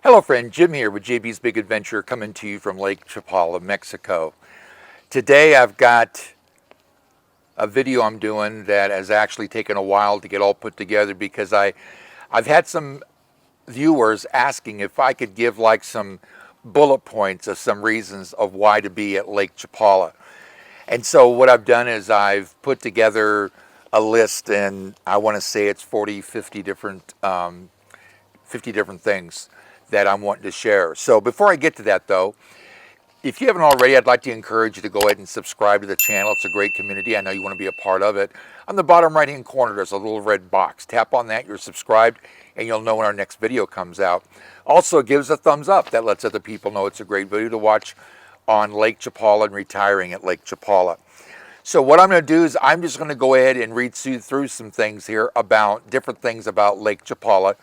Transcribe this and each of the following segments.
Hello friend, Jim here with JB's Big Adventure coming to you from Lake Chapala, Mexico. Today I've got a video I'm doing that has actually taken a while to get all put together because I've had some viewers asking if I could give like some bullet points of some reasons of why to be at Lake Chapala. And so what I've done is I've put together a list, and I want to say it's 50 different things that I'm wanting to share. So before I get to that though, if you haven't already, I'd like to encourage you to go ahead and subscribe to the channel. It's a great community. I know you want to be a part of it. On the bottom right hand corner, there's a little red box. Tap on that, you're subscribed, and you'll know when our next video comes out. Also, give us a thumbs up. That lets other people know it's a great video to watch on Lake Chapala and retiring at Lake Chapala. So what I'm going to do is I'm just going to go ahead and read through some things here about different things about Lake Chapala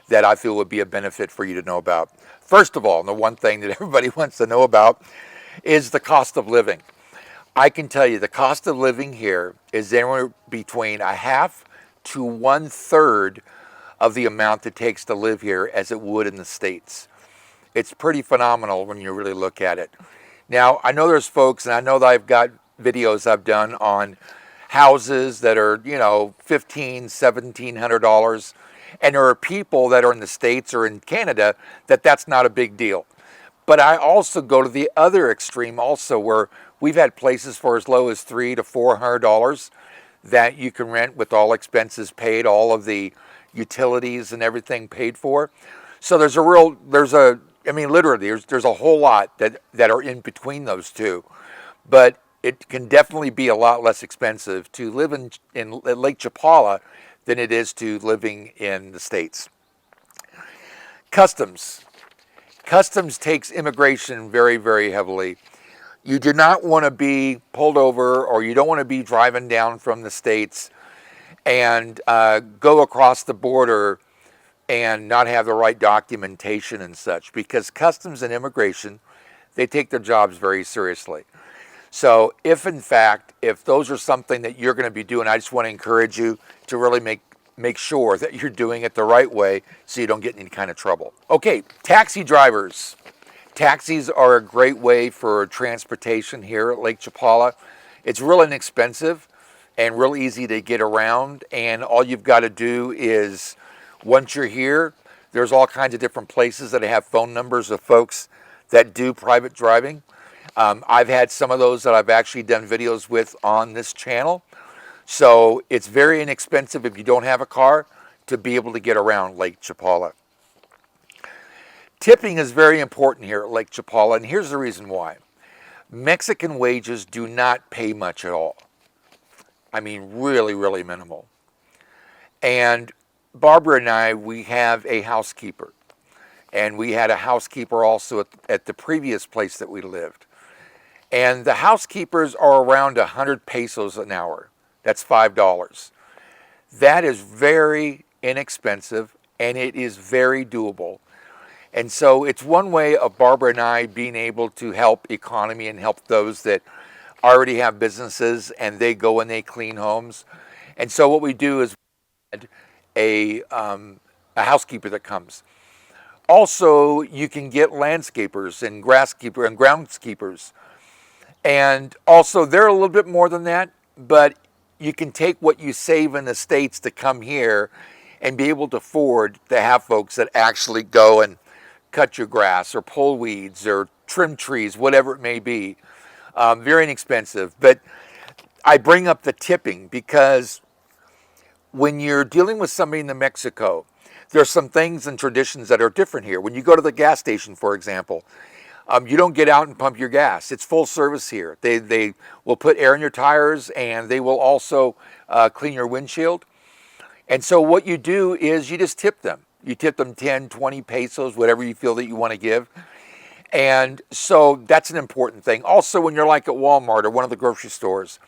that I feel would be a benefit for you to know about. First of all, and the one thing that everybody wants to know about is the cost of living. I can tell you the cost of living here is anywhere between a half to 1/3 of the amount it takes to live here as it would in the States. It's pretty phenomenal when you really look at it. Now, I know there's folks, and I know that I've got videos I've done on houses that are, $1,500, $1,700. And there are people that are in the States or in Canada that's not a big deal. But I also go to the other extreme also, where we've had places for as low as $300 to $400 that you can rent with all expenses paid, all of the utilities and everything paid for. So there's a whole lot that are in between those two. But it can definitely be a lot less expensive to live in Lake Chapala than it is to living in the States. Customs. Customs takes immigration very, very heavily. You do not want to be pulled over, or you don't want to be driving down from the States and go across the border and not have the right documentation and such, because customs and immigration, they take their jobs very seriously. So if those are something that you're going to be doing, I just want to encourage you to really make sure that you're doing it the right way so you don't get in any kind of trouble. Okay, taxi drivers. Taxis are a great way for transportation here at Lake Chapala. It's real inexpensive and real easy to get around, and all you've got to do is, once you're here, there's all kinds of different places that have phone numbers of folks that do private driving. I've had some of those that I've actually done videos with on this channel. So it's very inexpensive if you don't have a car to be able to get around Lake Chapala. Tipping is very important here at Lake Chapala, and here's the reason why. Mexican wages do not pay much at all. I mean, really, really minimal. And Barbara and I, we have a housekeeper. And we had a housekeeper also at the previous place that we lived. And the housekeepers are around 100 pesos an hour. That's $5. That is very inexpensive, and it is very doable. And so it's one way of Barbara and I being able to help economy and help those that already have businesses and they go and they clean homes. And so what we do is a housekeeper that comes. Also, you can get landscapers and groundskeepers. And also, they're a little bit more than that, but you can take what you save in the States to come here and be able to afford to have folks that actually go and cut your grass or pull weeds or trim trees, whatever it may be. Very inexpensive. But I bring up the tipping because when you're dealing with somebody in New Mexico, there's some things and traditions that are different here. When you go to the gas station, for example, you don't get out and pump your gas. It's full service here. They will put air in your tires, and they will also clean your windshield. And so what you do is you just tip them. You tip them 10, 20 pesos, whatever you feel that you want to give. And so that's an important thing. Also, when you're like at Walmart or one of the grocery stores,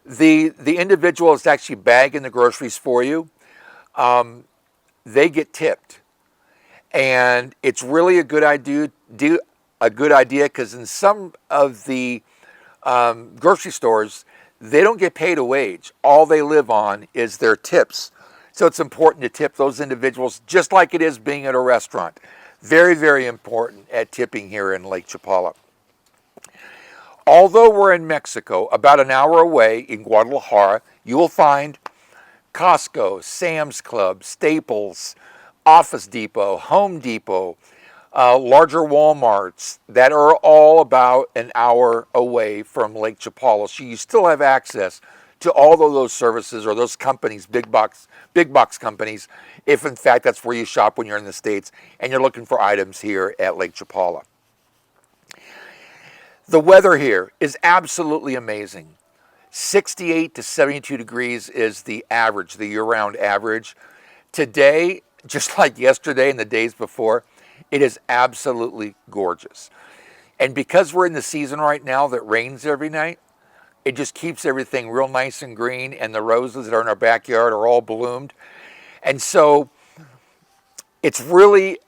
the individual that's actually bagging the groceries for you, they get tipped. And it's really a good idea because in some of the grocery stores, they don't get paid a wage. All they live on is their tips. So it's important to tip those individuals just like it is being at a restaurant. Very, very important at tipping here in Lake Chapala. Although we're in Mexico, about an hour away in Guadalajara, you will find Costco, Sam's Club, Staples, Office Depot, Home Depot, larger Walmarts that are all about an hour away from Lake Chapala. So you still have access to all of those services or those companies, big box companies, if in fact that's where you shop when you're in the States and you're looking for items here at Lake Chapala. The weather here is absolutely amazing. 68 to 72 degrees is the average, the year-round average. Today, just like yesterday and the days before, it is absolutely gorgeous. And because we're in the season right now that rains every night, it just keeps everything real nice and green, and the roses that are in our backyard are all bloomed. And so it's really,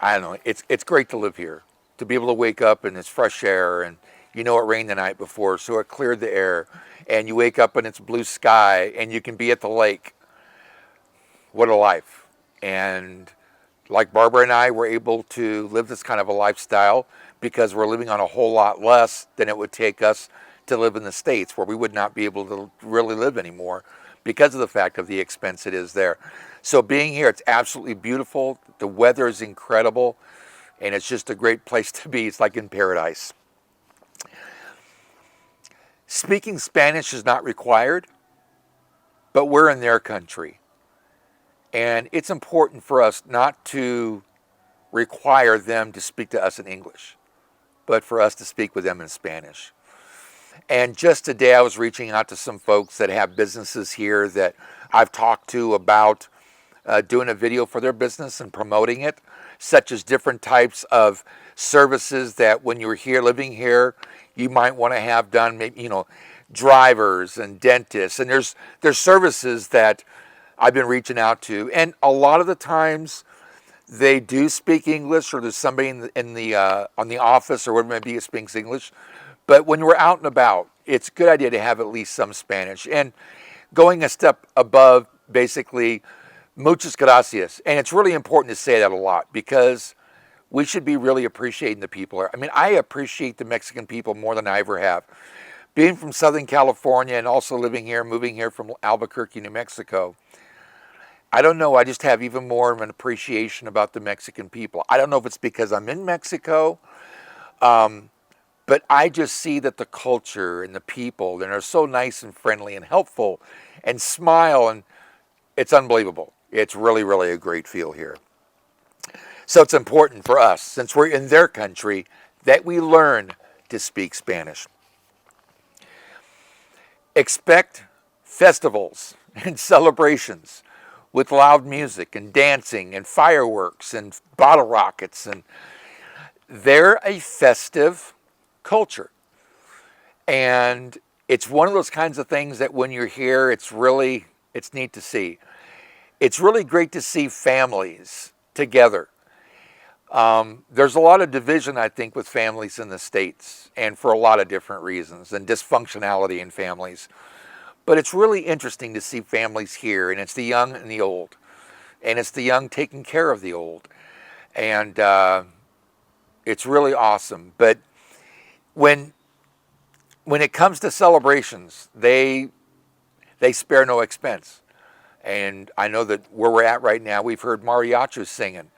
I don't know, it's great to live here, to be able to wake up and it's fresh air, and you know it rained the night before, so it cleared the air, and you wake up and it's blue sky, and you can be at the lake. What a life. And like Barbara and I were able to live this kind of a lifestyle because we're living on a whole lot less than it would take us to live in the States, where we would not be able to really live anymore because of the fact of the expense it is there. So being here, it's absolutely beautiful. The weather is incredible, and it's just a great place to be. It's like in paradise. Speaking Spanish is not required, but we're in their country. And it's important for us not to require them to speak to us in English, but for us to speak with them in Spanish. And just today I was reaching out to some folks that have businesses here that I've talked to about doing a video for their business and promoting it, such as different types of services that when you're here, living here, you might want to have done, maybe, drivers and dentists. And there's services that I've been reaching out to, and a lot of the times they do speak English, or there's somebody in the on the office or whatever it may be that speaks English. But when we're out and about, it's a good idea to have at least some Spanish. And going a step above, basically, muchas gracias. And it's really important to say that a lot, because we should be really appreciating the people. I mean, I appreciate the Mexican people more than I ever have. Being from Southern California and also living here, moving here from Albuquerque, New Mexico, I don't know, I just have even more of an appreciation about the Mexican people. I don't know if it's because I'm in Mexico, but I just see that the culture and the people, and are so nice and friendly and helpful and smile, and it's unbelievable. It's really, really a great feel here. So it's important for us, since we're in their country, that we learn to speak Spanish. Expect festivals and celebrations with loud music and dancing and fireworks and bottle rockets. And they're a festive culture. And it's one of those kinds of things that when you're here, it's neat to see. It's really great to see families together. There's a lot of division, I think, with families in the States, and for a lot of different reasons, and dysfunctionality in families. But it's really interesting to see families here, and it's the young and the old. And it's the young taking care of the old. And it's really awesome. But when it comes to celebrations, they spare no expense. And I know that where we're at right now, we've heard mariachis singing.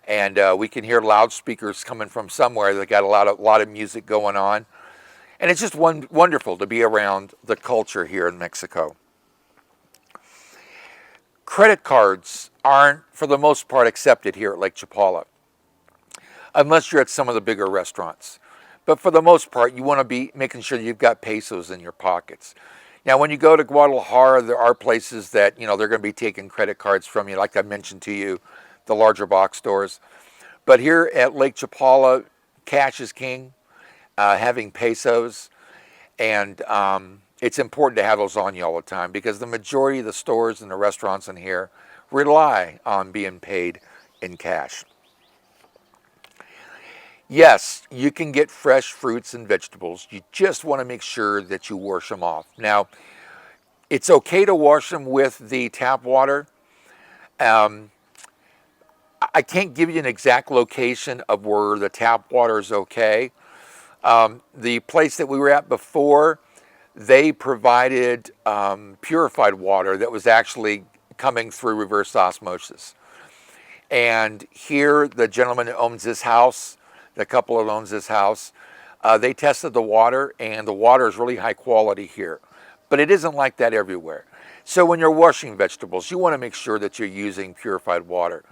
And we can hear loudspeakers coming from somewhere. They got a lot of music going on. And it's just wonderful to be around the culture here in Mexico. Credit cards aren't, for the most part, accepted here at Lake Chapala, unless you're at some of the bigger restaurants. But for the most part, you want to be making sure you've got pesos in your pockets. Now, when you go to Guadalajara, there are places that, they're going to be taking credit cards from you, like I mentioned to you, the larger box stores. But here at Lake Chapala, cash is king. Having pesos, and it's important to have those on you all the time, because the majority of the stores and the restaurants in here rely on being paid in cash. Yes, you can get fresh fruits and vegetables. You just want to make sure that you wash them off. Now, it's okay to wash them with the tap water. I I can't give you an exact location of where the tap water is okay. The place that we were at before, they provided purified water that was actually coming through reverse osmosis. And here, the gentleman that owns this house, the couple that owns this house, they tested the water, and the water is really high quality here. But it isn't like that everywhere. So when you're washing vegetables, you want to make sure that you're using purified water.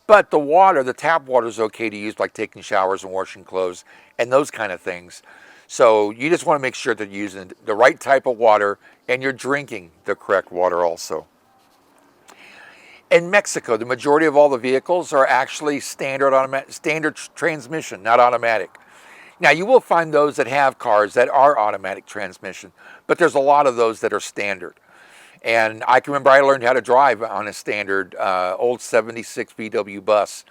But the water, the tap water, is okay to use, like taking showers and washing clothes and those kind of things. So you just want to make sure that you're using the right type of water and you're drinking the correct water also. In Mexico, the majority of all the vehicles are actually standard transmission, not automatic. Now, you will find those that have cars that are automatic transmission, but there's a lot of those that are standard. And I can remember I learned how to drive on a standard old 76 VW bus.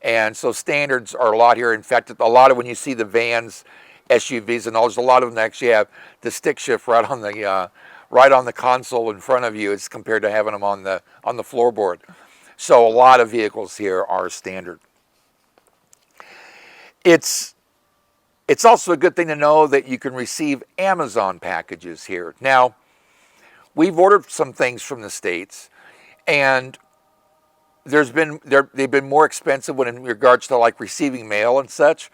And so standards are a lot here. In fact, a lot of when you see the vans, SUVs and all, there's a lot of them that actually have the stick shift right on the console in front of you as compared to having them on the floorboard. So a lot of vehicles here are standard. It's also a good thing to know that you can receive Amazon packages here. Now, we've ordered some things from the States, and they've been more expensive when in regards to like receiving mail and such.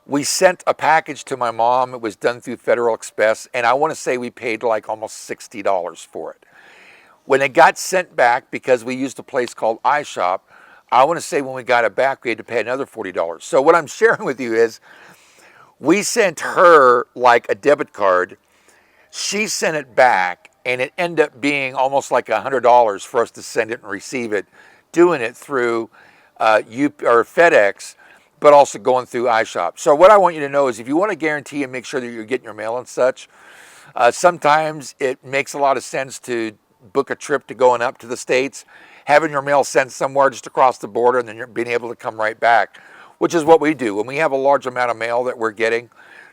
We sent a package to my mom. It was done through Federal Express, and I want to say we paid like almost $60 for it. When it got sent back, because we used a place called iShop, I want to say when we got it back, we had to pay another $40. So what I'm sharing with you is we sent her like a debit card. She sent it back, and it ended up being almost like $100 for us to send it and receive it, doing it through FedEx, but also going through iShop. So what I want you to know is if you want to guarantee and make sure that you're getting your mail and such, sometimes it makes a lot of sense to book a trip to going up to the States, having your mail sent somewhere just across the border, and then you're being able to come right back, which is what we do. When we have a large amount of mail that we're getting,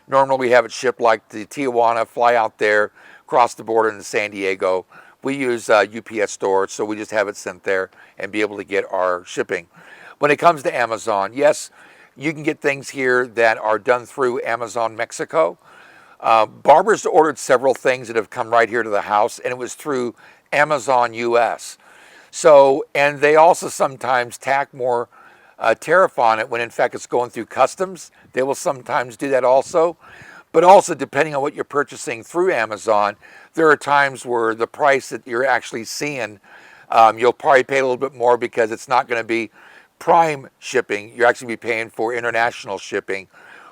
normally we have it shipped like to Tijuana, fly out there, cross the border into San Diego. We use UPS stores, so we just have it sent there and be able to get our shipping. When it comes to Amazon, yes, you can get things here that are done through Amazon Mexico. Barbara's ordered several things that have come right here to the house, and it was through Amazon US. So, and they also sometimes tack more tariff on it when in fact it's going through customs. They will sometimes do that also. But also, depending on what you're purchasing through Amazon, there are times where the price that you're actually seeing, you'll probably pay a little bit more because it's not going to be prime shipping. You're actually be paying for international shipping,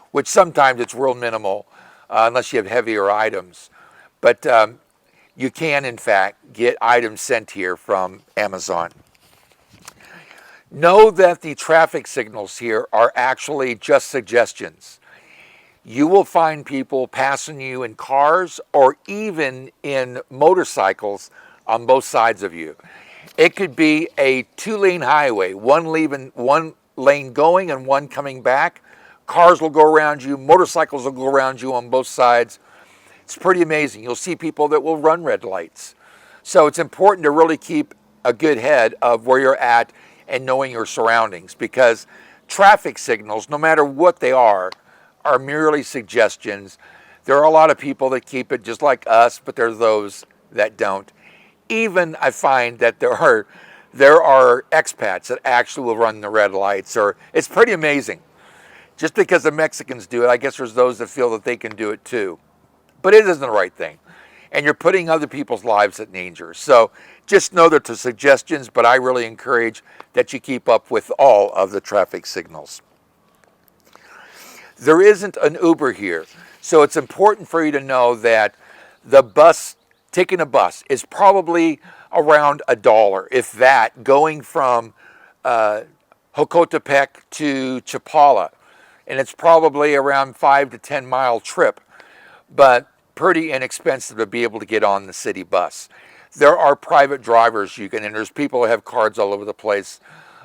which sometimes it's real minimal unless you have heavier items. But you can, in fact, get items sent here from Amazon. Know that the traffic signals here are actually just suggestions. You will find people passing you in cars or even in motorcycles on both sides of you. It could be a two-lane highway, one lane going and one coming back. Cars will go around you, motorcycles will go around you on both sides. It's pretty amazing. You'll see people that will run red lights. So it's important to really keep a good head of where you're at and knowing your surroundings, because traffic signals, no matter what they are merely suggestions. There are a lot of people that keep it just like us, but there's those that don't. Even I find that there are expats that actually will run the red lights, or it's pretty amazing. Just because the Mexicans do it, I guess there's those that feel that they can do it too. But it isn't the right thing. And you're putting other people's lives at danger. So just know that they're suggestions, but I really encourage that you keep up with all of the traffic signals. There isn't an Uber here, so it's important for you to know that taking a bus is probably around $1, if that, going from Jocotepec to Chapala, and it's probably around 5 to 10 mile trip, but pretty inexpensive to be able to get on the city bus. There are private drivers and there's people who have cards all over the place.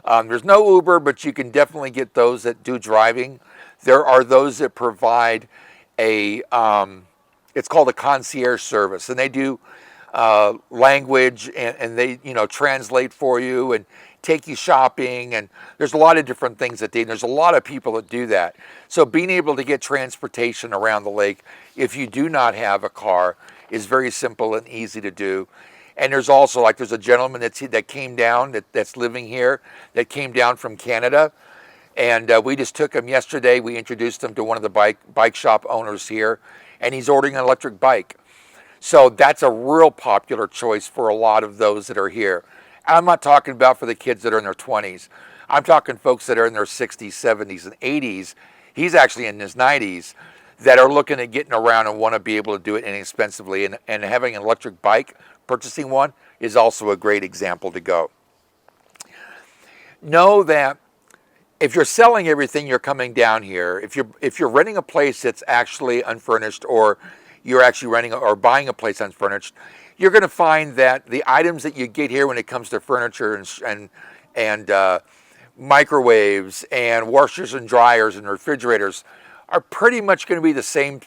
There's no Uber, but you can definitely get those that do driving. There are those that provide it's called a concierge service, and they do language and they translate for you, and take you shopping, and there's a lot of different things that there's a lot of people that do that. So being able to get transportation around the lake, if you do not have a car, is very simple and easy to do. And there's also, like, there's a gentleman that came down, that's living here, that came down from Canada. And we just took him yesterday. We introduced him to one of the bike shop owners here, and he's ordering an electric bike. So that's a real popular choice for a lot of those that are here. And I'm not talking about for the kids that are in their 20s. I'm talking folks that are in their 60s, 70s, and 80s. He's actually in his 90s, that are looking at getting around and want to be able to do it inexpensively. And having an electric bike, purchasing one, is also a great example to go. Know that if you're selling everything, you're coming down here. If you're renting a place that's actually unfurnished, or you're actually renting or buying a place unfurnished, you're going to find that the items that you get here when it comes to furniture and microwaves and washers and dryers and refrigerators are pretty much going to be the same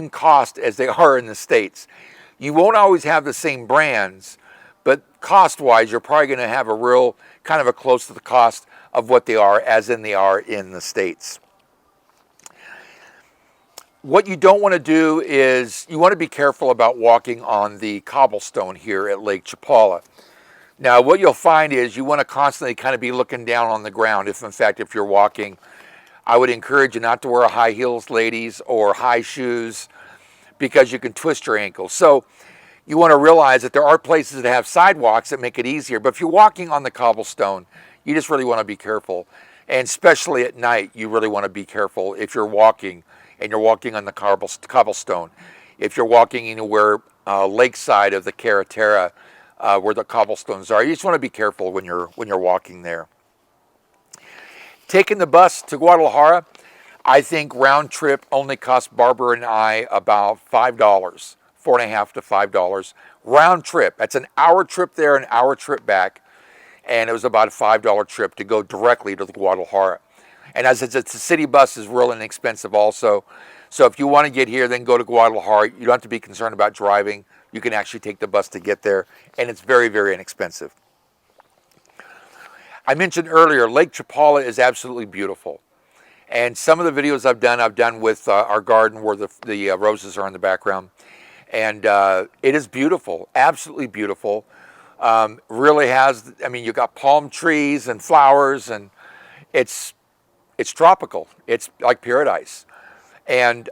cost as they are in the States. You won't always have the same brands, but cost-wise, you're probably going to have a real kind of a close to the cost of what they are as in they are in the States. What you don't want to do is you want to be careful about walking on the cobblestone here at Lake Chapala. Now, what you'll find is you want to constantly kind of be looking down on the ground. If you're walking, I would encourage you not to wear high heels, ladies, or high shoes, because you can twist your ankles. So you want to realize that there are places that have sidewalks that make it easier. But if you're walking on the cobblestone, you just really want to be careful. And especially at night, you really want to be careful if you're walking and you're walking on the cobblestone. If you're walking anywhere lakeside of the Carretera, where the cobblestones are, you just want to be careful when you're walking there. Taking the bus to Guadalajara, I think round trip only cost Barbara and I about $5, $4.50 to $5 round trip. That's an hour trip there, an hour trip back, and it was about a $5 trip to go directly to the Guadalajara. And as it's a city bus, is real inexpensive also. So if you want to get here, then go to Guadalajara. You don't have to be concerned about driving. You can actually take the bus to get there, and it's very, very inexpensive. I mentioned earlier, Lake Chapala is absolutely beautiful. And some of the videos I've done with our garden where the roses are in the background. And it is beautiful, absolutely beautiful. Really has, you've got palm trees and flowers, and it's tropical. It's like paradise. And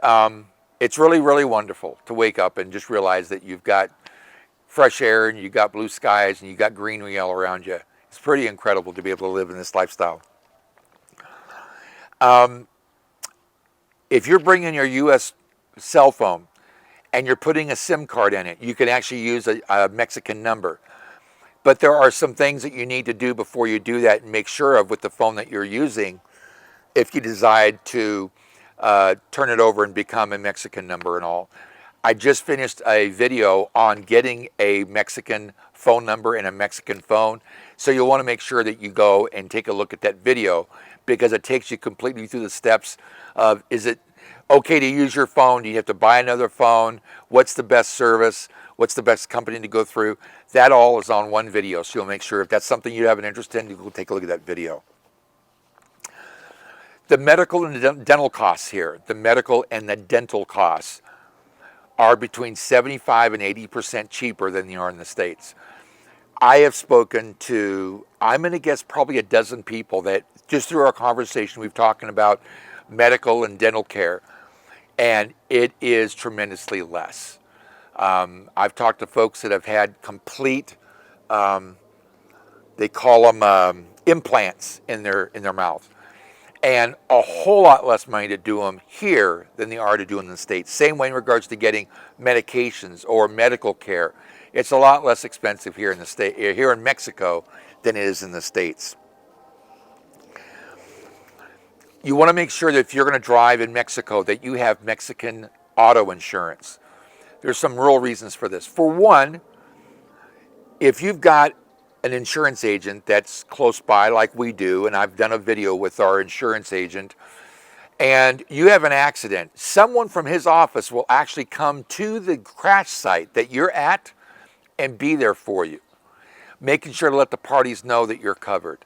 it's really, really wonderful to wake up and just realize that you've got fresh air and you've got blue skies and you've got greenery all around you. It's pretty incredible to be able to live in this lifestyle. If you're bringing your U.S. cell phone and you're putting a SIM card in it, you can actually use a Mexican number. But there are some things that you need to do before you do that and make sure of with the phone that you're using if you decide to turn it over and become a Mexican number and all. I just finished a video on getting a Mexican phone number and a Mexican phone. So you'll want to make sure that you go and take a look at that video, because it takes you completely through the steps of, is it okay to use your phone? Do you have to buy another phone? What's the best service? What's the best company to go through? That all is on one video. So you'll make sure if that's something you have an interest in, you will take a look at that video. The medical and the dental costs here, the medical and the dental costs are between 75 and 80% cheaper than they are in the States. I have spoken to, I'm going to guess probably a dozen people that just through our conversation we've talking about medical and dental care, and it is tremendously less. I've talked to folks that have had complete, they call them implants in their mouth, and a whole lot less money to do them here than they are to do in the States. Same way in regards to getting medications or medical care. It's a lot less expensive here in the state, here in Mexico, than it is in the States. You want to make sure that if you're going to drive in Mexico, that you have Mexican auto insurance. There's some real reasons for this. For one, if you've got an insurance agent that's close by like we do, and I've done a video with our insurance agent, and you have an accident, someone from his office will actually come to the crash site that you're at and be there for you. making sure to let the parties know that you're covered,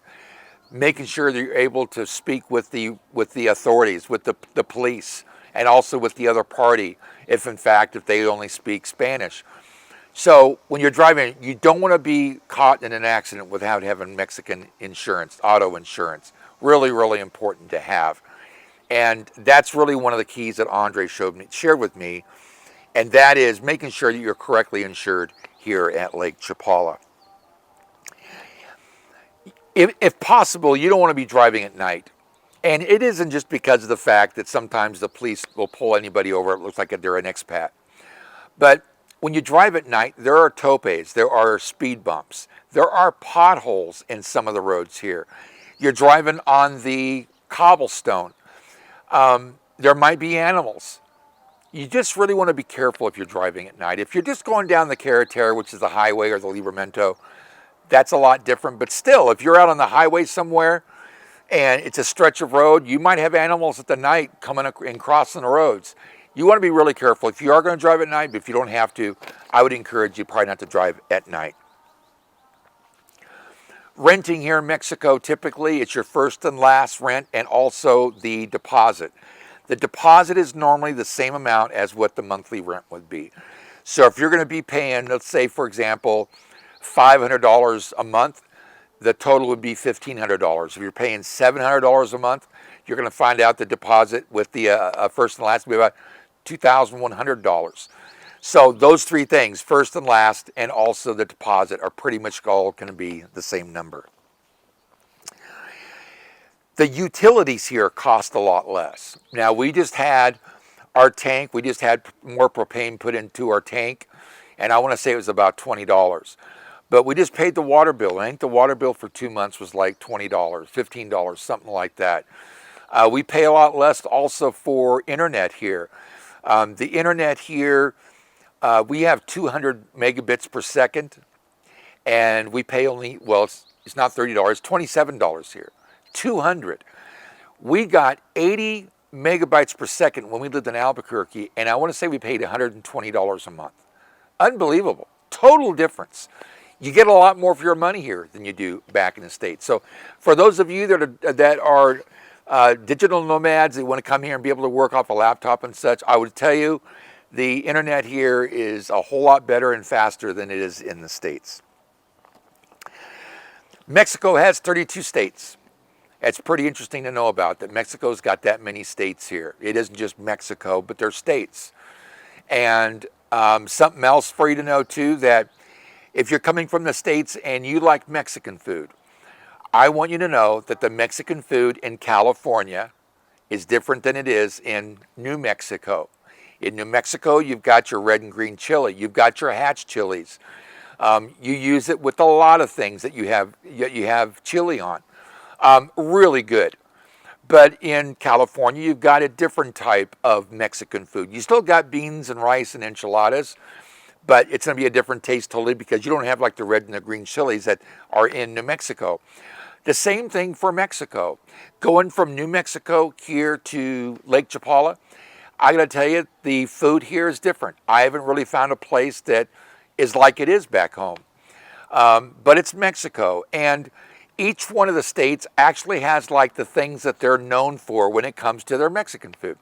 making sure that you're able to speak with the authorities, with the police, and also with the other party, if they only speak Spanish. So when you're driving, you don't want to be caught in an accident without having Mexican insurance, auto insurance. Really, really important to have. And that's really one of the keys that Andre shared with me, and that is making sure that you're correctly insured here at Lake Chapala. If possible, you don't want to be driving at night. And it isn't just because of the fact that sometimes the police will pull anybody over. It looks like they're an expat. But when you drive at night, there are topes, there are speed bumps, there are potholes in some of the roads here. You're driving on the cobblestone. There might be animals. You just really want to be careful if you're driving at night. If you're just going down the Carretera, which is the highway, or the Libramento, that's a lot different. But still, if you're out on the highway somewhere and it's a stretch of road, you might have animals at the night coming and crossing the roads. You want to be really careful. If you are going to drive at night, but if you don't have to, I would encourage you probably not to drive at night. Renting here in Mexico, typically it's your first and last rent and also the deposit. The deposit is normally the same amount as what the monthly rent would be. So if you're going to be paying, let's say, for example, $500 a month, the total would be $1,500. If you're paying $700 a month, you're going to find out the deposit with the first and last will be about $2,100. So those three things, first and last, and also the deposit, are pretty much all going to be the same number. The utilities here cost a lot less. Now, we just had our tank, we just had more propane put into our tank, and I want to say it was about $20. But we just paid the water bill. I think the water bill for 2 months was like $20, $15, something like that. We pay a lot less also for internet here. The internet here, we have 200 megabits per second, and we pay only, well, it's not $30, it's $27 here. 200. We got 80 megabytes per second when we lived in Albuquerque, and I want to say we paid $120 a month. Unbelievable. Total difference. You get a lot more for your money here than you do back in the States. So for those of you that are digital nomads that want to come here and be able to work off a laptop and such, I would tell you the internet here is a whole lot better and faster than it is in the States. Mexico has 32 states. It's pretty interesting to know about that Mexico's got that many states here. It isn't just Mexico, but they're states. And something else for you to know too, that if you're coming from the States and you like Mexican food, I want you to know that the Mexican food in California is different than it is in New Mexico. In New Mexico, you've got your red and green chili. You've got your hatch chilies. You use it with a lot of things that you have chili on. Really good. But in California, you've got a different type of Mexican food. You still got beans and rice and enchiladas, but it's going to be a different taste totally because you don't have like the red and the green chilies that are in New Mexico. The same thing for Mexico. Going from New Mexico here to Lake Chapala, I got to tell you, the food here is different. I haven't really found a place that is like it is back home. But it's Mexico, and each one of the states actually has like the things that they're known for when it comes to their Mexican food.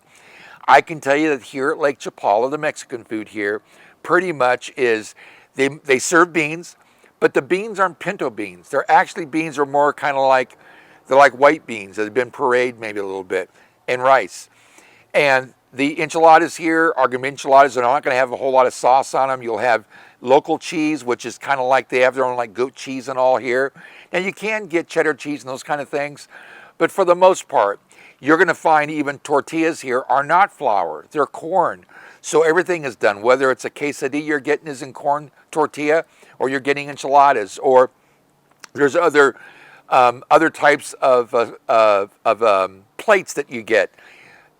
I can tell you that here at Lake Chapala, the Mexican food here pretty much is, they serve beans, but the beans aren't pinto beans. They're actually beans are more kind of like, they're like white beans that have been pureed maybe a little bit, and rice. And the enchiladas here are going to be enchiladas. They're not going to have a whole lot of sauce on them. You'll have local cheese, which is kind of like they have their own like goat cheese and all here. Now you can get cheddar cheese and those kind of things, but for the most part, you're going to find even tortillas here are not flour, they're corn. So everything is done, whether it's a quesadilla you're getting is in corn tortilla, or you're getting enchiladas, or there's other types of plates that you get.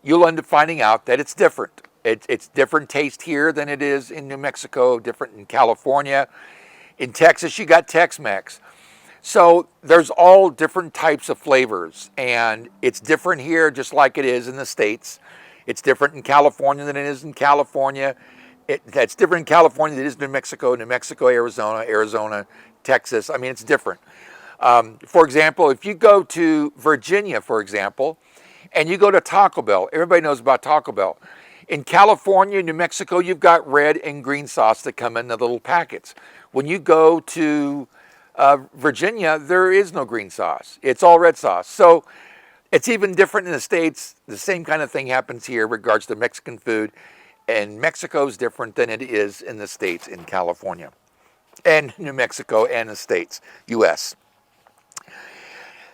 You'll end up finding out that it's different. It's different taste here than it is in New Mexico, different in California. In Texas, you got Tex-Mex. So there's all different types of flavors, and it's different here just like it is in the States. It's different in California than it is in California. That's different in California than it is in New Mexico, Arizona, Texas. I mean, it's different. For example, if you go to Virginia, for example, and you go to Taco Bell, everybody knows about Taco Bell. In California, New Mexico, you've got red and green sauce that come in the little packets. When you go to Virginia, there is no green sauce. It's all red sauce. So it's even different in the States. The same kind of thing happens here in regards to Mexican food. And Mexico is different than it is in the States, in California, and New Mexico, and the States, U.S.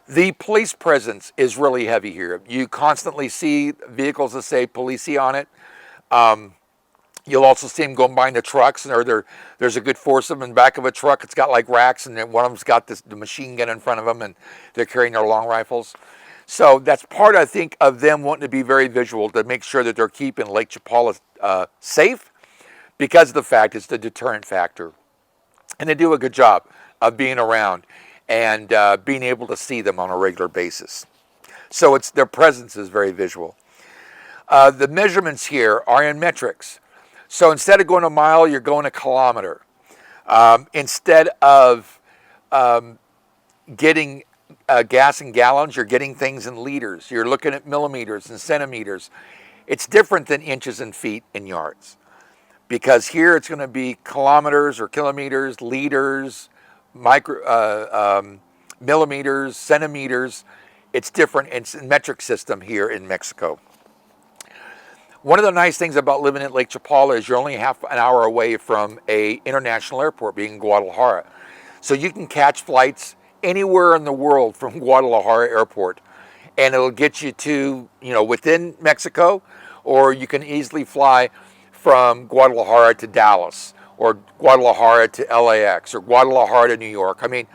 The police presence is really heavy here. You constantly see vehicles that say "Policie" on it. You'll also see them going by in the trucks, or there's a good force of them in the back of a truck. It's got like racks, and then one of them's got the machine gun in front of them, and they're carrying their long rifles. So that's part, I think, of them wanting to be very visual to make sure that they're keeping Lake Chapala safe, because of the fact it's the deterrent factor. And they do a good job of being around and being able to see them on a regular basis. So their presence is very visual. The measurements here are in metrics. So instead of going a mile, you're going a kilometer. Instead of getting gas in gallons, you're getting things in liters. You're looking at millimeters and centimeters. It's different than inches and feet and yards, because here it's going to be kilometers or kilometers, liters, millimeters, centimeters. It's different. It's a metric system here in Mexico. One of the nice things about living at Lake Chapala is you're only half an hour away from an international airport, being Guadalajara. So you can catch flights anywhere in the world from Guadalajara Airport, and it'll get you to, within Mexico, or you can easily fly from Guadalajara to Dallas, or Guadalajara to LAX, or Guadalajara to New York. I mean,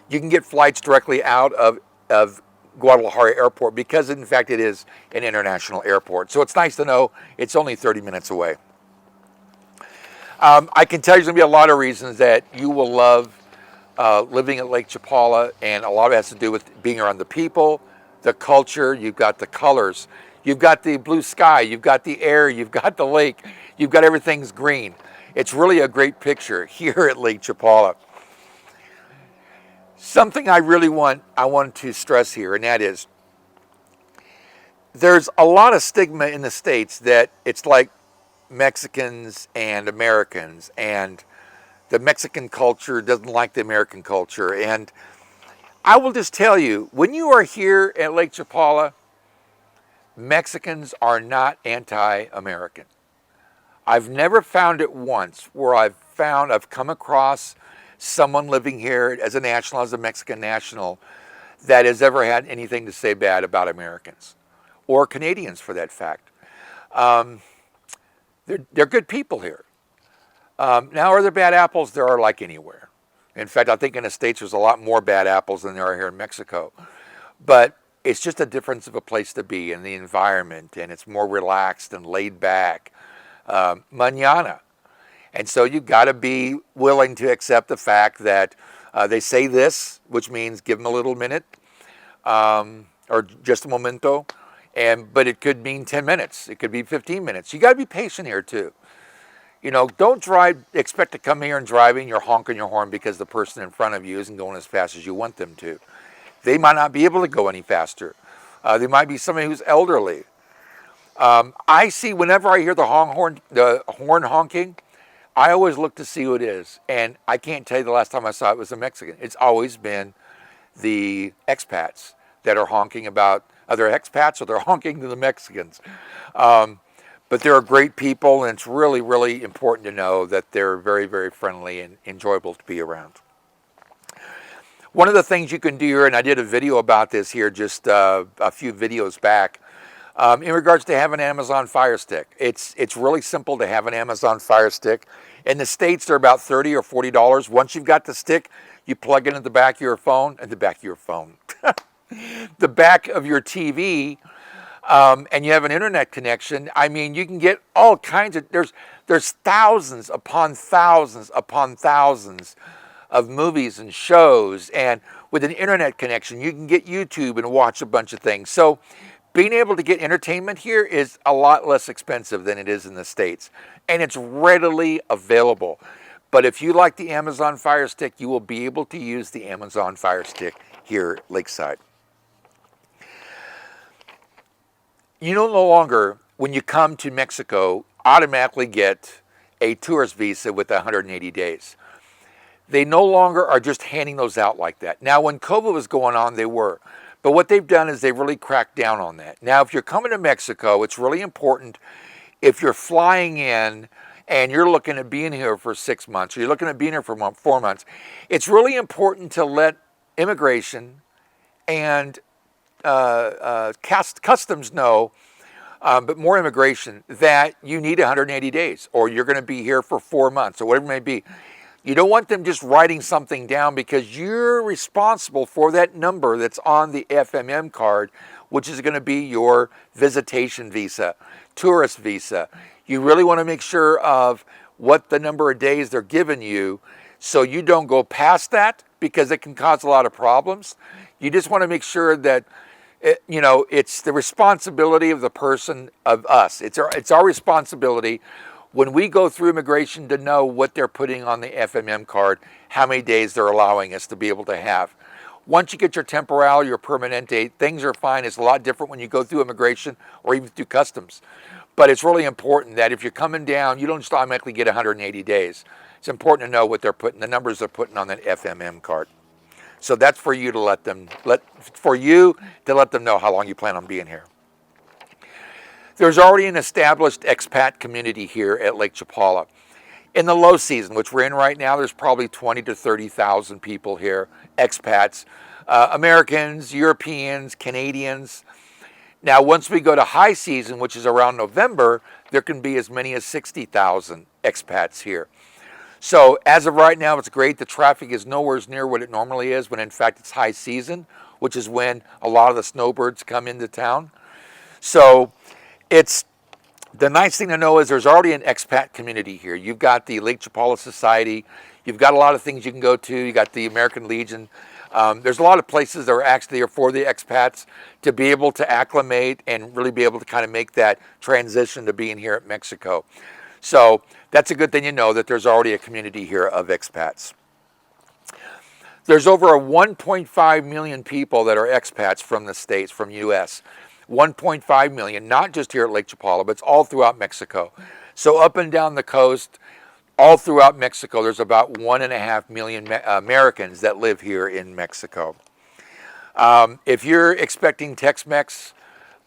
you can get flights directly out of Guadalajara Airport, because in fact it is an international airport. So it's nice to know it's only 30 minutes away. I can tell you there's going to be a lot of reasons that you will love living at Lake Chapala, and a lot of it has to do with being around the people, the culture. You've got the colors, you've got the blue sky, you've got the air, you've got the lake, you've got everything's green. It's really a great picture here at Lake Chapala. Something I want to stress here, and that is, there's a lot of stigma in the States that it's like Mexicans and Americans, and the Mexican culture doesn't like the American culture. And I will just tell you, when you are here at Lake Chapala, Mexicans are not anti-American. I've never found it once where I've come across someone living here as a national, as a Mexican national, that has ever had anything to say bad about Americans, or Canadians for that fact. They're good people here. Now, are there bad apples? There are, like anywhere. In fact, I think in the States there's a lot more bad apples than there are here in Mexico. But it's just a difference of a place to be, and the environment, and it's more relaxed and laid back. Mañana. And so you've got to be willing to accept the fact that they say this, which means give them a little minute, or just a momento, but it could mean 10 minutes. It could be 15 minutes. You got to be patient here too. Don't expect to come here and driving, you're honking your horn because the person in front of you isn't going as fast as you want them to. They might not be able to go any faster. They might be somebody who's elderly. I see, whenever I hear the horn honking, I always look to see who it is. And I can't tell you the last time I saw it was a Mexican. It's always been the expats that are honking about other expats, or they're honking to the Mexicans. But they're great people, and it's really, really important to know that they're very, very friendly and enjoyable to be around. One of the things you can do here, and I did a video about this here just a few videos back, in regards to having an Amazon Fire Stick. It's really simple to have an Amazon Fire Stick. In the States, they're about $30 or $40. Once you've got the stick, you plug it into the back of your phone, the back of your TV, and you have an internet connection. I mean, you can get all kinds of, there's thousands upon thousands upon thousands of movies and shows, and with an internet connection, you can get YouTube and watch a bunch of things. So being able to get entertainment here is a lot less expensive than it is in the States. And it's readily available. But if you like the Amazon Fire Stick, you will be able to use the Amazon Fire Stick here at Lakeside. You no longer, when you come to Mexico, automatically get a tourist visa with 180 days. They no longer are just handing those out like that. Now, when COVID was going on, they were. But what they've done is they've really cracked down on that. Now, if you're coming to Mexico, it's really important, if you're flying in and you're looking at being here for 6 months, or you're looking at being here for 4 months, it's really important to let immigration and customs know, but more immigration, that you need 180 days, or you're going to be here for 4 months, or whatever it may be. You don't want them just writing something down, because you're responsible for that number that's on the FMM card, which is going to be your visitation visa, tourist visa. You really want to make sure of what the number of days they're giving you, so you don't go past that, because it can cause a lot of problems. You just want to make sure that it's the responsibility of the person, of us. It's our responsibility when we go through immigration to know what they're putting on the FMM card, how many days they're allowing us to be able to have. Once you get your temporal, your permanente, things are fine. It's a lot different when you go through immigration or even through customs. But it's really important that if you're coming down, you don't just automatically get 180 days. It's important to know what they're putting, the numbers they're putting on that FMM card. So that's for you to let them know how long you plan on being here. There's already an established expat community here at Lake Chapala. In the low season, which we're in right now, there's probably 20 to 30,000 people here, expats, Americans, Europeans, Canadians. Now, once we go to high season, which is around November, there can be as many as 60,000 expats here. So as of right now, it's great. The traffic is nowhere near what it normally is, when in fact it's high season, which is when a lot of the snowbirds come into town. So it's the nice thing to know is there's already an expat community here. You've got the Lake Chapala Society. You've got a lot of things you can go to. You got the American Legion. There's a lot of places that are actually there for the expats to be able to acclimate and really be able to kind of make that transition to being here at Mexico. So that's a good thing, that there's already a community here of expats. There's over 1.5 million people that are expats from the States, from U.S. 1.5 million, not just here at Lake Chapala, but it's all throughout Mexico. So up and down the coast, all throughout Mexico, there's about 1.5 million Americans that live here in Mexico. If you're expecting Tex-Mex,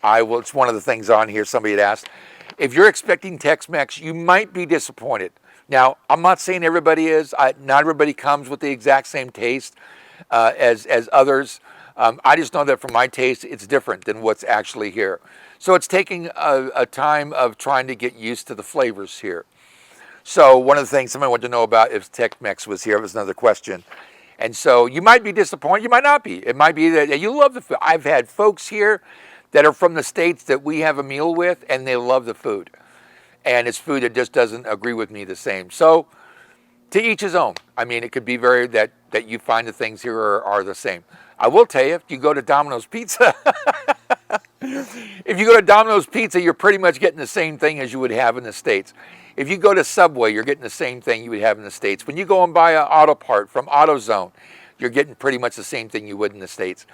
it's one of the things on here somebody had asked. If you're expecting Tex-Mex, you might be disappointed. Now, I'm not saying everybody is. Not everybody comes with the exact same taste as others. I just know that for my taste, it's different than what's actually here. So it's taking a time of trying to get used to the flavors here. So one of the things somebody wanted to know about if Tex-Mex was here was another question. And so you might be disappointed. You might not be. It might be that you love the food. I've had folks here that are from the States that we have a meal with, and they love the food. And it's food that just doesn't agree with me the same. So to each his own. I mean, it could be very that you find the things here are the same. I will tell you, if you go to Domino's Pizza, you're pretty much getting the same thing as you would have in the States. If you go to Subway, you're getting the same thing you would have in the States. When you go and buy an auto part from AutoZone, you're getting pretty much the same thing you would in the States.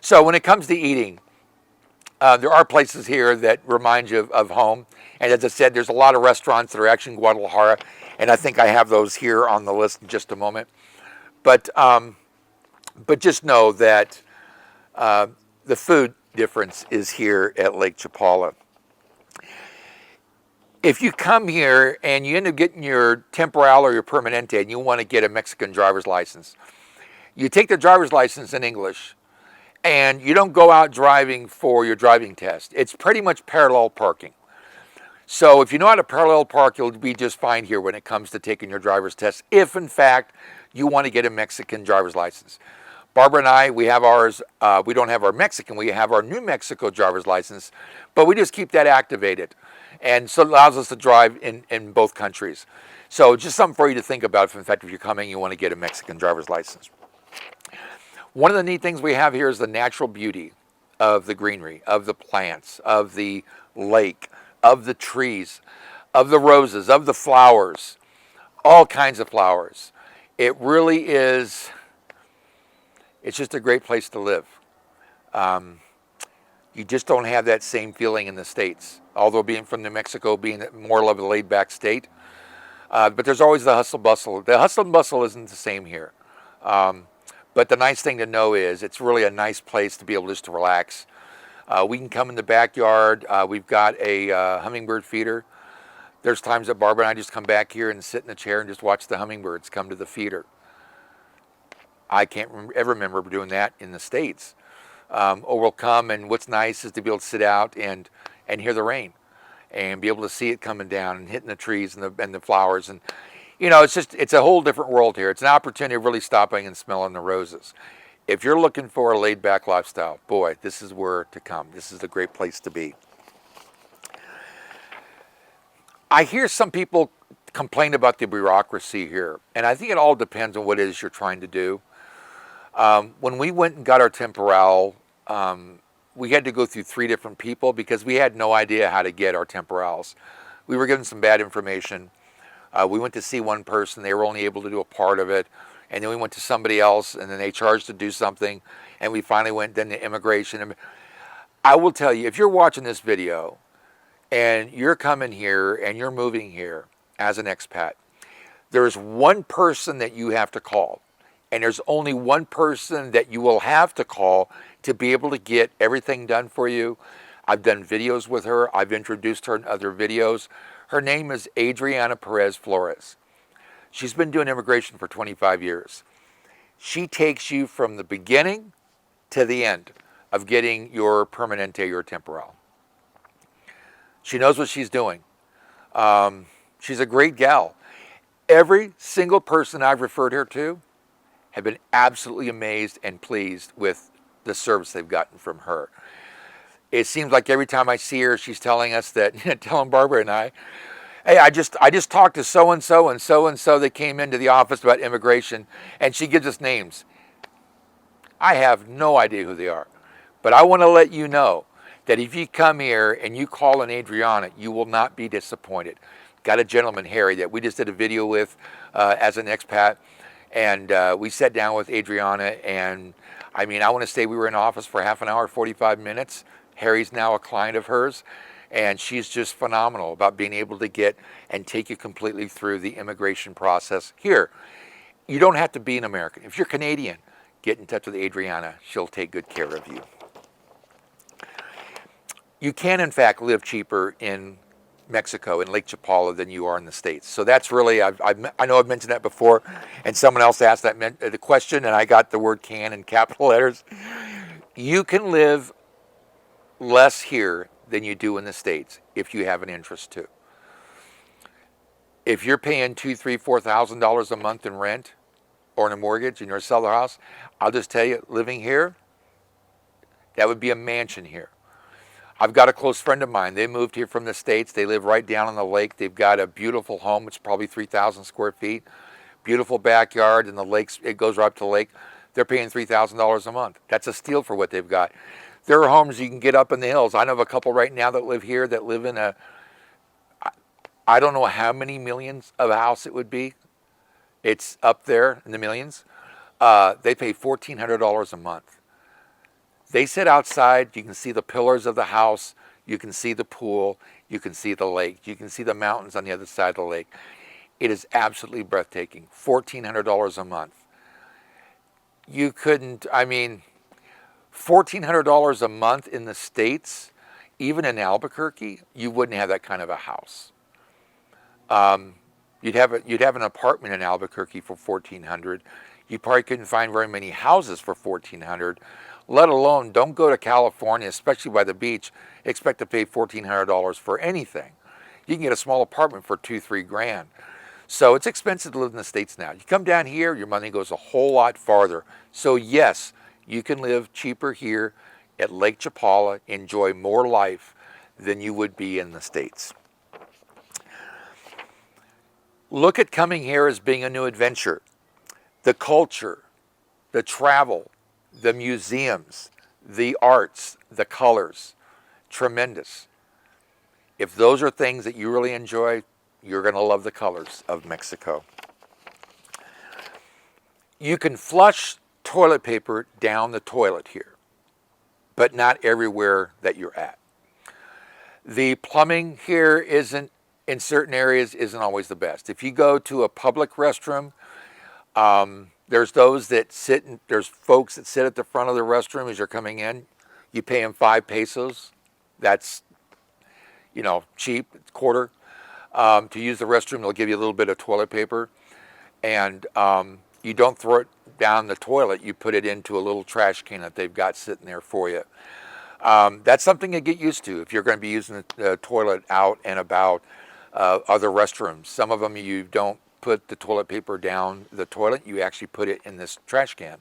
So when it comes to eating, there are places here that remind you of home. And as I said, there's a lot of restaurants that are actually in Guadalajara, and I think I have those here on the list in just a moment. But just know that the food difference is here at Lake Chapala. If you come here and you end up getting your temporal or your permanente and you want to get a Mexican driver's license, you take the driver's license in English and you don't go out driving for your driving test. It's pretty much parallel parking. So if you know how to parallel park, you'll be just fine here when it comes to taking your driver's test, if in fact you want to get a Mexican driver's license. Barbara and I, we have ours, we don't have our Mexican, we have our New Mexico driver's license, but we just keep that activated. And so it allows us to drive in both countries. So just something for you to think about if in fact if you're coming, you want to get a Mexican driver's license. One of the neat things we have here is the natural beauty of the greenery, of the plants, of the lake, of the trees, of the roses, of the flowers, all kinds of flowers. It really is, it's just a great place to live. You just don't have that same feeling in the States. Although being from New Mexico, being more of a laid-back state, but there's always the hustle bustle. The hustle and bustle isn't the same here. But the nice thing to know is it's really a nice place to be able just to relax. We can come in the backyard. We've got a hummingbird feeder. There's times that Barbara and I just come back here and sit in the chair and just watch the hummingbirds come to the feeder. I can't ever remember doing that in the States. Or we'll come, and what's nice is to be able to sit out and hear the rain and be able to see it coming down and hitting the trees and the flowers. And, you know, it's a whole different world here. It's an opportunity of really stopping and smelling the roses. If you're looking for a laid-back lifestyle, boy, this is where to come. This is a great place to be. I hear some people complain about the bureaucracy here, and I think it all depends on what it is you're trying to do. When we went and got our temporal, we had to go through 3 different people because we had no idea how to get our temporals. We were given some bad information. We went to see one person. They were only able to do a part of it. And then we went to somebody else, and then they charged to do something. And we finally went then to immigration. I will tell you, if you're watching this video and you're coming here and you're moving here as an expat, there's one person that you have to call. And there's only one person that you will have to call to be able to get everything done for you. I've done videos with her. I've introduced her in other videos. Her name is Adriana Perez Flores. She's been doing immigration for 25 years. She takes you from the beginning to the end of getting your permanente or temporal. She knows what she's doing. She's a great gal. Every single person I've referred her to have been absolutely amazed and pleased with the service they've gotten from her. It seems like every time I see her, she's telling us that, telling Barbara and I, hey, I just talked to so-and-so and so-and-so that came into the office about immigration, and she gives us names. I have no idea who they are. But I want to let you know that if you come here and you call an Adriana, you will not be disappointed. Got a gentleman, Harry, that we just did a video with as an expat. And we sat down with Adriana, and I mean, I want to say we were in office for half an hour, 45 minutes. Harry's now a client of hers, and she's just phenomenal about being able to get and take you completely through the immigration process here. You don't have to be an American. If you're Canadian, get in touch with Adriana. She'll take good care of you. You can, in fact, live cheaper in Mexico, in Lake Chapala, than you are in the States. So that's really, I know I've mentioned that before, and someone else asked the question, and I got the word can in capital letters. You can live less here than you do in the States if you have an interest to. If you're paying $2,000, $3,000, $4,000 a month in rent or in a mortgage and you're a seller house, I'll just tell you, living here, that would be a mansion here. I've got a close friend of mine. They moved here from the States. They live right down on the lake. They've got a beautiful home. It's probably 3,000 square feet. Beautiful backyard, and the lakes, it goes right up to the lake. They're paying $3,000 a month. That's a steal for what they've got. There are homes you can get up in the hills. I know of a couple right now that live here that live in I don't know how many millions of a house it would be. It's up there in the millions. They pay $1,400 a month. They sit outside, you can see the pillars of the house, you can see the pool, you can see the lake, you can see the mountains on the other side of the lake. It is absolutely breathtaking. $1,400 a month. You couldn't, I mean, $1,400 a month in the States, even in Albuquerque, you wouldn't have that kind of a house. You'd have an apartment in Albuquerque for $1,400. You probably couldn't find very many houses for $1,400. Let alone, don't go to California, especially by the beach, expect to pay $1,400 for anything. You can get a small apartment for $2,000, $3,000. So it's expensive to live in the States now. You come down here, your money goes a whole lot farther. So yes, you can live cheaper here at Lake Chapala, enjoy more life than you would be in the States. Look at coming here as being a new adventure. The culture, the travel, the museums, the arts, the colors, tremendous. If those are things that you really enjoy, you're going to love the colors of Mexico. You can flush toilet paper down the toilet here, but not everywhere that you're at. The plumbing here isn't, in certain areas, isn't always the best. If you go to a public restroom, there's those that sit, there's folks that sit at the front of the restroom as you're coming in. You pay them 5 pesos. That's, cheap, quarter. To use the restroom, they'll give you a little bit of toilet paper. And you don't throw it down the toilet. You put it into a little trash can that they've got sitting there for you. That's something to get used to if you're going to be using the toilet out and about other restrooms. Some of them you don't put the toilet paper down the toilet. You actually put it in this trash can.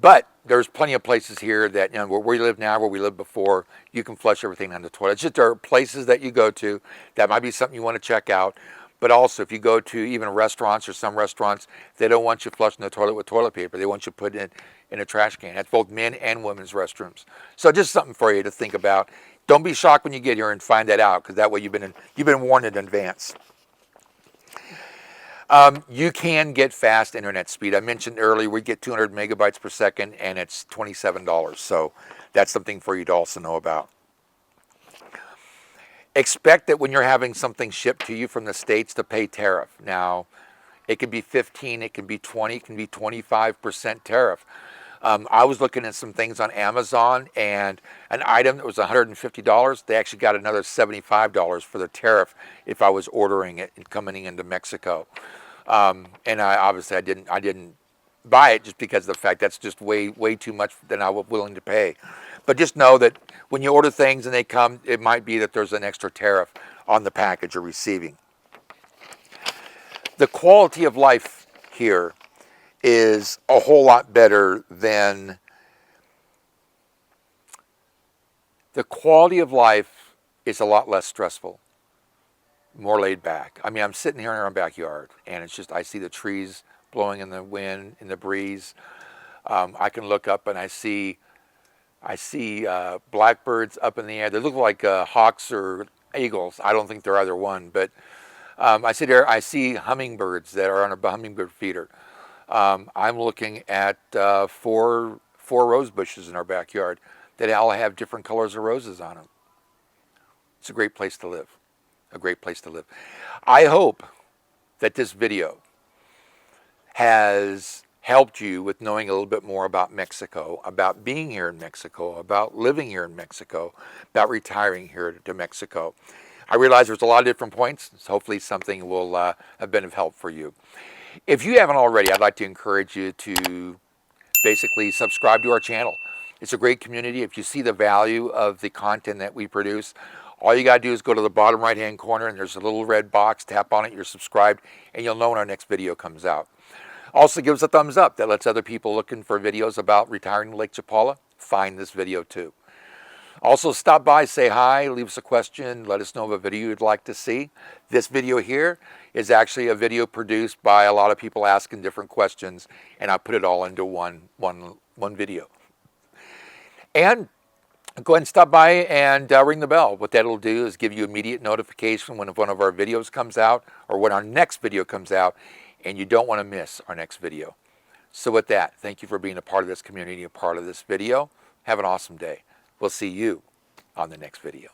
But there's plenty of places here that, where we live now, where we lived before, you can flush everything down the toilet. It's just there are places that you go to that might be something you want to check out. But also, if you go to even restaurants or some restaurants, they don't want you flushing the toilet with toilet paper. They want you to put it in a trash can. That's both men and women's restrooms. So just something for you to think about. Don't be shocked when you get here and find that out, because that way you've been warned in advance. You can get fast internet speed. I mentioned earlier we get 200 megabytes per second, and it's $27. So that's something for you to also know about. Expect that when you're having something shipped to you from the States to pay tariff. Now, it can be 15, it can be 20, it can be 25% tariff. I was looking at some things on Amazon, and an item that was $150, they actually got another $75 for the tariff if I was ordering it and coming into Mexico. And I didn't buy it just because of the fact that's just way too much than I was willing to pay. But just know that when you order things and they come, it might be that there's an extra tariff on the package you're receiving. The quality of life here is a whole lot better than the quality of life is a lot less stressful, more laid back. I mean, I'm sitting here in our backyard, and it's just, I see the trees blowing in the wind, in the breeze. I can look up and I see blackbirds up in the air. They look like hawks or eagles. I don't think they're either one, but I sit there, I see hummingbirds that are on a hummingbird feeder. I'm looking at four rose bushes in our backyard that all have different colors of roses on them. It's a great place to live. A great place to live. I hope that this video has helped you with knowing a little bit more about Mexico, about being here in Mexico, about living here in Mexico, about retiring here to Mexico. I realize there's a lot of different points. So hopefully something will have been of help for you. If you haven't already, I'd like to encourage you to basically subscribe to our channel. It's a great community. If you see the value of the content that we produce, all you got to do is go to the bottom right-hand corner, and there's a little red box. Tap on it, you're subscribed, and you'll know when our next video comes out. Also, give us a thumbs up. That lets other people looking for videos about retiring to Lake Chapala find this video too. Also, stop by, say hi, leave us a question, let us know of a video you'd like to see. This video here is actually a video produced by a lot of people asking different questions, and I put it all into one video. And go ahead and stop by and ring the bell. What that'll do is give you immediate notification when one of our videos comes out or when our next video comes out, and you don't want to miss our next video. So with that, thank you for being a part of this community, a part of this video. Have an awesome day. We'll see you on the next video.